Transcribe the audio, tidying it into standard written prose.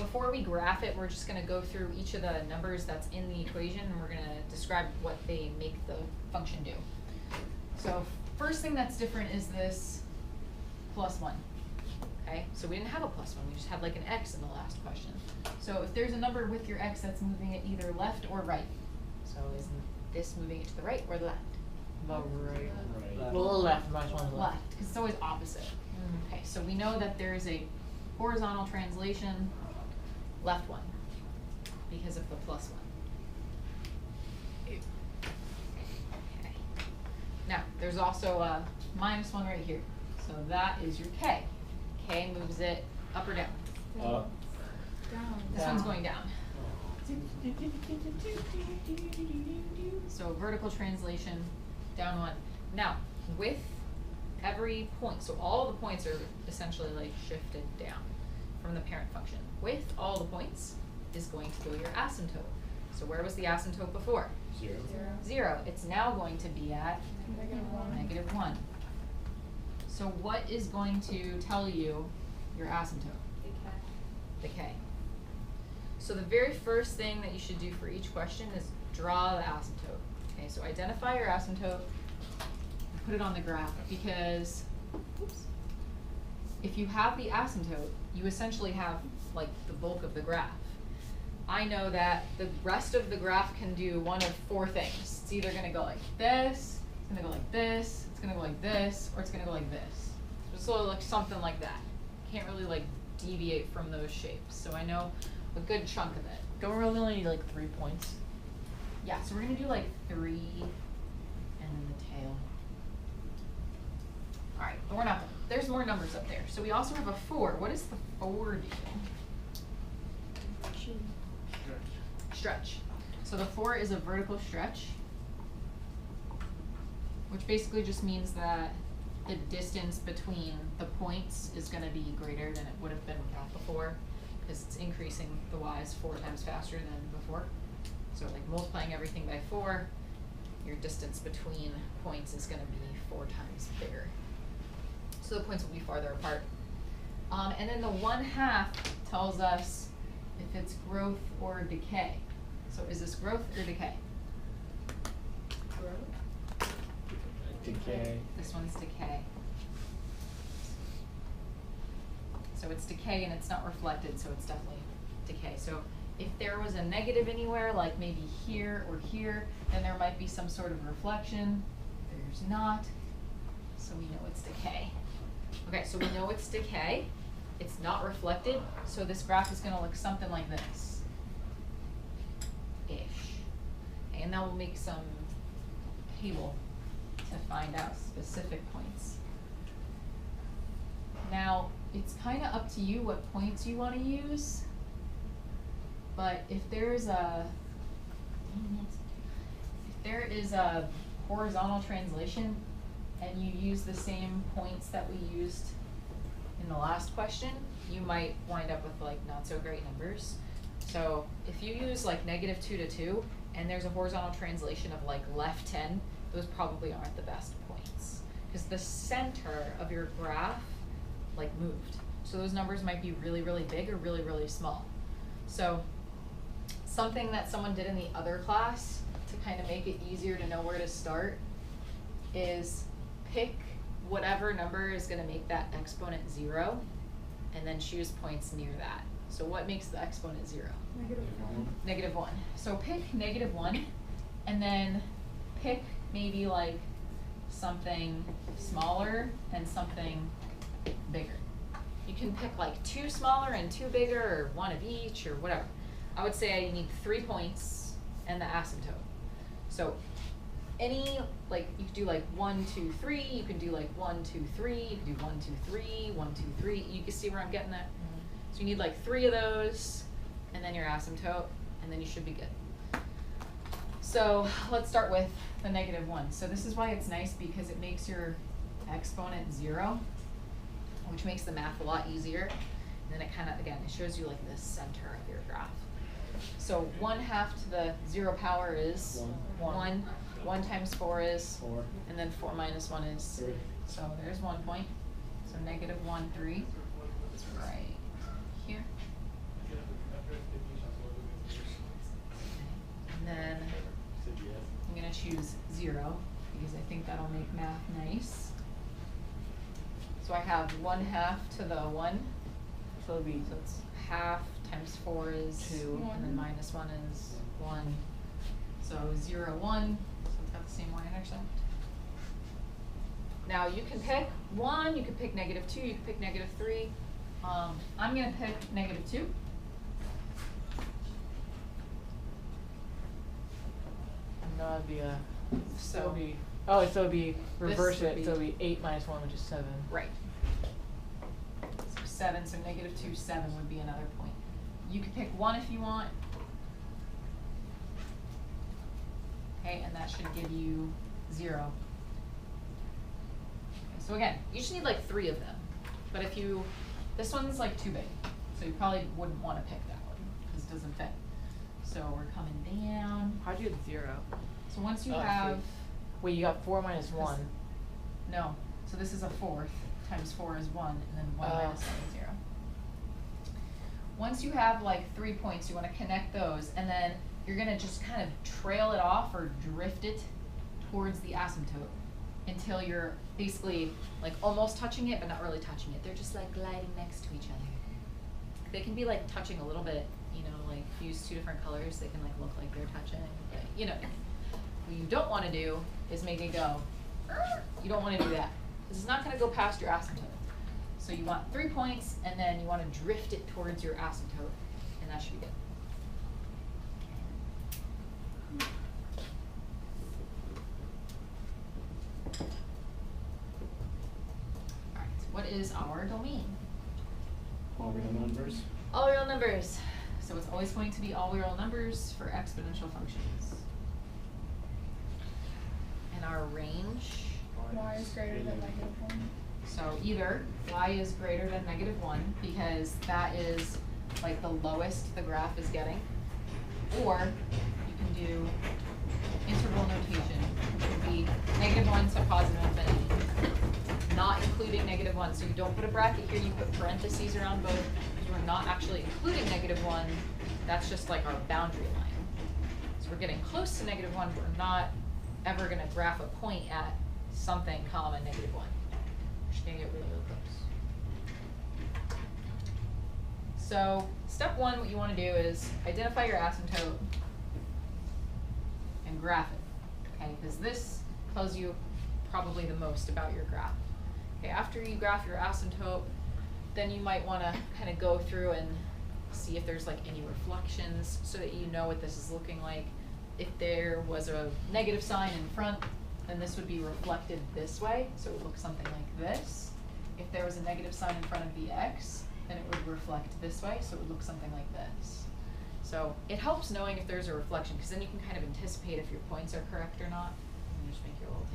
before we graph it, we're just going to go through each of the numbers that's in the equation, and we're going to describe what they make the function do. So first thing that's different is this +1. Okay, so we didn't have a +1, we just had like an x in the last question. So if there's a number with your x that's moving it either left or right, so isn't this moving it to the right or the left? The right. Right. Well, left, minus one left. Left, because it's always opposite. Okay, so we know that there's a horizontal translation, left one, because of the +1. Okay. Now, there's also a -1 right here. So that is your k. K moves it up or down? Up. Down. This one's going down. So vertical translation, down 1. Now, with every point, so all the points are essentially like shifted down from the parent function. With all the points is going to go your asymptote. So where was the asymptote before? 0. 0. It's now going to be at -1. So what is going to tell you your asymptote? The k. So the very first thing that you should do for each question is draw the asymptote. Okay, so identify your asymptote and put it on the graph, because if you have the asymptote, you essentially have like the bulk of the graph. I know that the rest of the graph can do one of 4 things. It's either going to go like this, it's going to go like this, it's going to go like this, or it's going to go like this. So like something like that. Can't really like deviate from those shapes. So I know a good chunk of it. Don't we really only need like 3 points? Yeah, so we're going to do like 3 and then the tail. All right, but we're not done. There's more numbers up there. So we also have a 4. What does the 4 do? Stretch. So the 4 is a vertical stretch, which basically just means that the distance between the points is going to be greater than it would have been without before, because it's increasing the y's 4 times faster than before. So like multiplying everything by 4, your distance between points is going to be 4 times bigger. So the points will be farther apart. And then the 1/2 tells us if it's growth or decay. So is this growth or decay? Growth. Decay. This one's decay. So it's decay and it's not reflected, so it's definitely decay. So if there was a negative anywhere, like maybe here or here, then there might be some sort of reflection. There's not, so we know it's decay. Okay, so we know it's decay. It's not reflected, so this graph is going to look something like this. Ish. And now we'll make some table to find out specific points. Now, it's kind of up to you what points you want to use, but if there is a horizontal translation and you use the same points that we used in the last question, you might wind up with like not so great numbers. So if you use like -2 to 2 and there's a horizontal translation of like left 10, those probably aren't the best points, because the center of your graph like moved. So those numbers might be really, really big or really, really small. So something that someone did in the other class to kind of make it easier to know where to start is pick whatever number is going to make that exponent 0 and then choose points near that. So what makes the exponent 0? -1. -1. So pick -1 and then pick maybe like something smaller and something bigger. You can pick like 2 smaller and 2 bigger, or 1 of each, or whatever. I would say you need 3 points and the asymptote. So any, like, you could do like 1, 2, 3, you can do like 1, 2, 3, you can do 1, 2, 3, 1, 2, 3. You can see where I'm getting at? Mm-hmm. So you need like 3 of those, and then your asymptote, and then you should be good. So let's start with the -1. So this is why it's nice, because it makes your exponent 0, which makes the math a lot easier. And then it kind of, again, it shows you like the center of your graph. So 1/2 to the 0 power is 1. 1 times 4 is 4. And then 4 minus 1 is 3. So there's 1 point. So -1, 3. It's right here. make math nice. So I have 1/2 to the 1. So it'll be, So it's half times 4 is 2. and then minus 1 is 1. So 0, 1. So it's got the same y-intercept. Now you can pick 1, you can pick -2, you can pick -3. I'm going to pick -2. and that'd be a, So it'll be, oh, so it'd be, reverse would it, so it'd be 8 minus 1, which is 7. right. So 7, so -2, 7 would be another point. You could pick 1 if you want. Okay, and that should give you 0. Okay, so again, you just need like 3 of them. But if you, this one's like too big, so you probably wouldn't want to pick that one because it doesn't fit. So we're coming down. How'd you get 0? So once you Oh, I see. have, Wait, you got 4 minus 1. no, so this is a 4th, times 4 is 1, and then 1 minus 1 is 0. Once you have like 3 points, you want to connect those, and then you're going to just kind of trail it off or drift it towards the asymptote until you're basically like almost touching it, but not really touching it. They're just like gliding next to each other. They can be like touching a little bit, you know, like if you use 2 different colors, they can like look like they're touching, but you know. What you don't want to do is make it go, you don't want to do that. This is not going to go past your asymptote. So you want 3 points, and then you want to drift it towards your asymptote, and that should be good. Alright, what is our domain? All real numbers. All real numbers. So it's always going to be all real numbers for exponential functions. And our range, Y is greater than -1. so either y is greater than -1 because that is like the lowest the graph is getting, or you can do interval notation, which would be -1 to positive infinity, not including -1. So you don't put a bracket here, you put parentheses around both. You are not actually including -1. That's just like our boundary line. So we're getting close to -1, but we're not ever going to graph a point at something comma -1. We're just going to get really, really close. So step 1, what you want to do is identify your asymptote and graph it, okay? Because this tells you probably the most about your graph. Okay, after you graph your asymptote, then you might want to kind of go through and see if there's like any reflections so that you know what this is looking like. If there was a negative sign in front, then this would be reflected this way, so it would look something like this. If there was a negative sign in front of the x, then it would reflect this way, so it would look something like this. So it helps knowing if there's a reflection, because then you can kind of anticipate if your points are correct or not. And just make your little